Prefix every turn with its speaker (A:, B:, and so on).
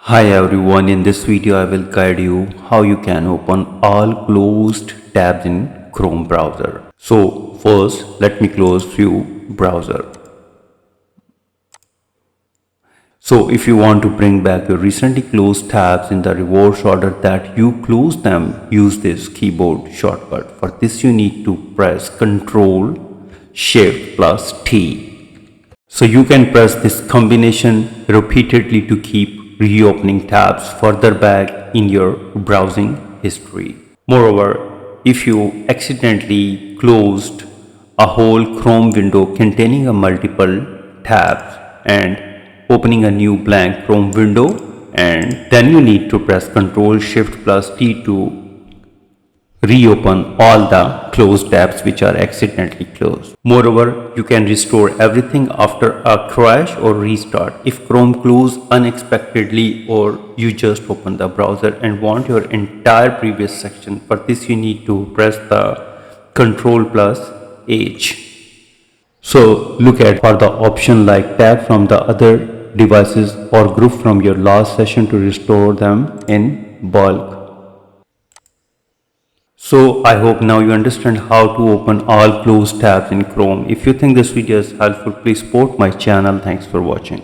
A: Hi everyone, in this video I will guide you how you can open all closed tabs in Chrome browser. So first let me close few browser. So if you want to bring back your recently closed tabs in the reverse order that you closed them, use this keyboard shortcut. For this you need to press Ctrl Shift plus T. So you can press this combination repeatedly to keep reopening tabs further back in your browsing history. Moreover, if you accidentally closed a whole Chrome window containing a multiple tabs and opening a new blank Chrome window, and then you need to press Ctrl Shift plus T to reopen all the closed tabs which are accidentally closed. Moreover, you can restore everything after a crash or restart if Chrome closes unexpectedly or you just open the browser and want your entire previous section. For this you need to press the Ctrl plus H. So look at for the option like tab from the other devices or group from your last session to restore them in bulk. So I hope now you understand how to open all closed tabs in Chrome. If you think this video is helpful, please support my channel. Thanks for watching.